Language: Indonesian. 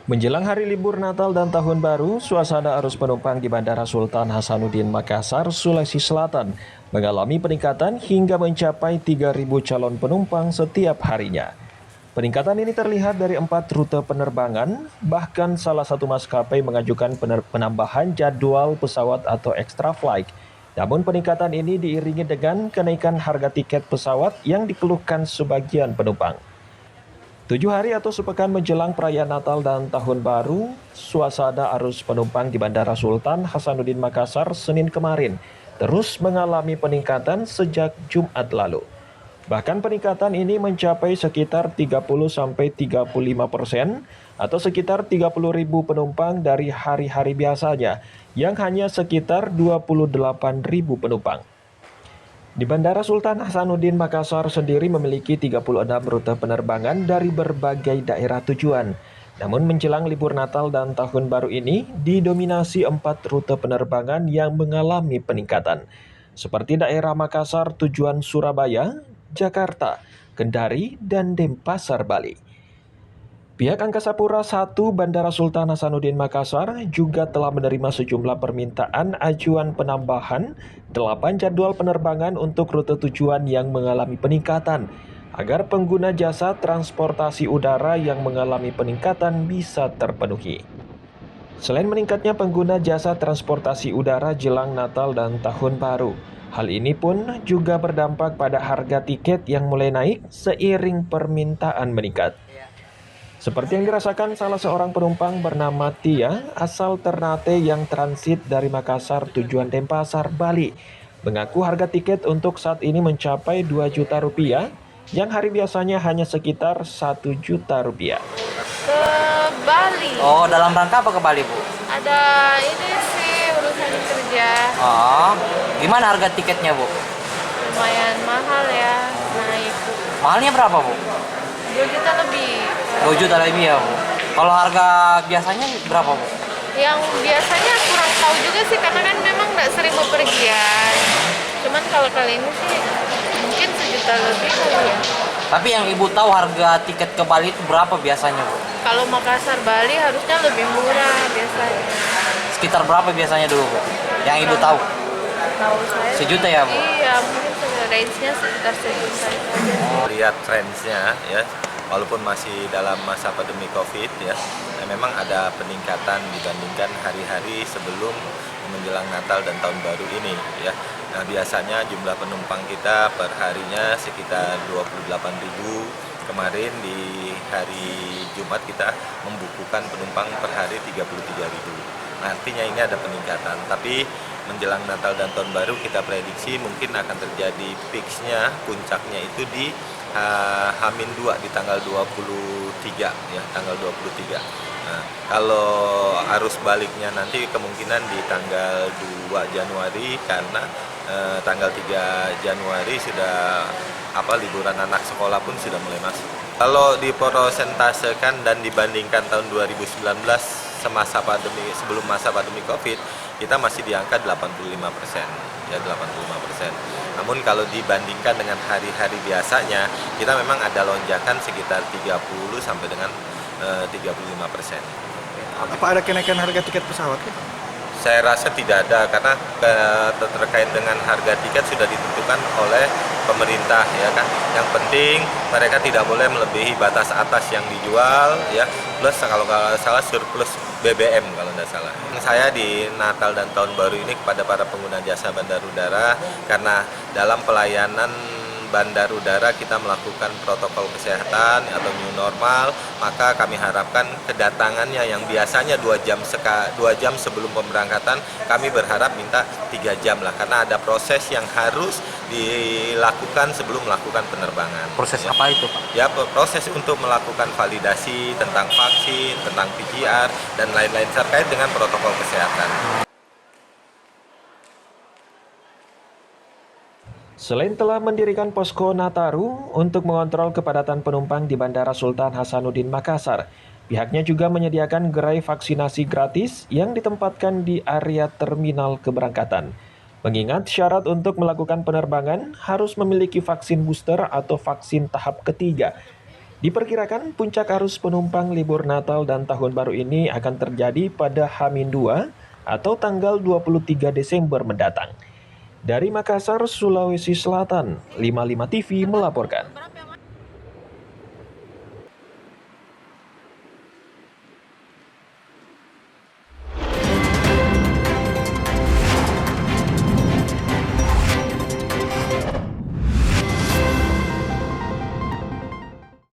Menjelang hari libur Natal dan Tahun Baru, suasana arus penumpang di Bandara Sultan Hasanuddin Makassar, Sulawesi Selatan mengalami peningkatan hingga mencapai 3.000 calon penumpang setiap harinya. Peningkatan ini terlihat dari 4 rute penerbangan, bahkan salah satu maskapai mengajukan penambahan jadwal pesawat atau extra flight. Namun peningkatan ini diiringi dengan kenaikan harga tiket pesawat yang dikeluhkan sebagian penumpang. 7 hari atau sepekan menjelang perayaan Natal dan Tahun Baru, suasana arus penumpang di Bandara Sultan Hasanuddin Makassar Senin kemarin terus mengalami peningkatan sejak Jumat lalu. Bahkan peningkatan ini mencapai sekitar 30-35% atau sekitar 30.000 penumpang dari hari-hari biasanya yang hanya sekitar 28.000 penumpang. Di Bandara Sultan Hasanuddin Makassar sendiri memiliki 36 rute penerbangan dari berbagai daerah tujuan. Namun menjelang libur Natal dan Tahun Baru ini didominasi 4 rute penerbangan yang mengalami peningkatan. Seperti daerah Makassar tujuan Surabaya, Jakarta, Kendari, dan Denpasar, Bali. Pihak Angkasa Pura I Bandara Sultan Hasanuddin Makassar juga telah menerima sejumlah permintaan ajuan penambahan 8 jadwal penerbangan untuk rute tujuan yang mengalami peningkatan agar pengguna jasa transportasi udara yang mengalami peningkatan bisa terpenuhi. Selain meningkatnya pengguna jasa transportasi udara jelang Natal dan Tahun Baru, hal ini pun juga berdampak pada harga tiket yang mulai naik seiring permintaan meningkat. Seperti yang dirasakan salah seorang penumpang bernama Tia, asal Ternate yang transit dari Makassar tujuan Denpasar, Bali, mengaku harga tiket untuk saat ini mencapai 2 juta rupiah, yang hari biasanya hanya sekitar 1 juta rupiah. Ke Bali. Oh, dalam rangka apa ke Bali, Bu? Ada ini sih urusan kerja. Oh, gimana harga tiketnya, Bu? Lumayan mahal ya, naik Mahalnya berapa, Bu? 2 juta lebih. 2 juta lebih ya, Bu. Kalau harga biasanya berapa, Bu? Yang biasanya kurang tahu juga sih karena kan memang nggak sering bepergian. Cuman kalau kali ini sih mungkin 1 juta lebih kali ya. Tapi yang Ibu tahu harga tiket ke Bali itu berapa biasanya, Bu? Kalau Makassar Bali harusnya lebih murah biasanya. Sekitar berapa biasanya dulu, Bu? Yang Ibu tahu? Tahu saya. 1 juta ya, Bu? Iya, mungkin range-nya sekitar 1 juta itu aja. Lihat trendsnya ya, walaupun masih dalam masa pandemi COVID ya, memang ada peningkatan dibandingkan hari-hari sebelum menjelang Natal dan Tahun Baru ini ya. Nah, biasanya jumlah penumpang kita per harinya sekitar 28.000. Kemarin di hari Jumat kita membukukan penumpang per hari 33.000. Nah, artinya ini ada peningkatan, tapi menjelang Natal dan Tahun Baru kita prediksi mungkin akan terjadi peaks-nya, puncaknya itu di H-2 di tanggal 23 ya, tanggal 23. Nah, kalau arus baliknya nanti kemungkinan di tanggal 2 Januari karena tanggal 3 Januari sudah liburan anak sekolah pun sudah mulai masuk. Kalau dipersentasekan dan dibandingkan tahun 2019 sebelum masa pandemi Covid, kita masih di angka 85%, ya 85%. Namun kalau dibandingkan dengan hari-hari biasanya, kita memang ada lonjakan sekitar 30 sampai dengan 35%. Apa ada kenaikan harga tiket pesawat? Saya rasa tidak ada karena terkait dengan harga tiket sudah ditentukan oleh pemerintah ya kan. Yang penting mereka tidak boleh melebihi batas atas yang dijual ya. Plus kalau nggak salah surplus BBM kalau nggak salah. Saya di Natal dan Tahun Baru ini kepada para pengguna jasa bandar udara karena dalam pelayanan bandar udara kita melakukan protokol kesehatan atau new normal, maka kami harapkan kedatangannya yang biasanya 2 jam sebelum pemberangkatan, kami berharap minta 3 jam lah karena ada proses yang harus dilakukan sebelum melakukan penerbangan. Proses ya. apa itu, Pak? Ya, proses untuk melakukan validasi tentang vaksin, tentang PCR dan lain-lain terkait dengan protokol kesehatan. Selain telah mendirikan posko Nataru untuk mengontrol kepadatan penumpang di Bandara Sultan Hasanuddin Makassar, pihaknya juga menyediakan gerai vaksinasi gratis yang ditempatkan di area terminal keberangkatan. Mengingat syarat untuk melakukan penerbangan harus memiliki vaksin booster atau vaksin tahap ketiga. Diperkirakan puncak arus penumpang libur Natal dan Tahun Baru ini akan terjadi pada H-2 atau tanggal 23 Desember mendatang. Dari Makassar, Sulawesi Selatan, 55 TV melaporkan.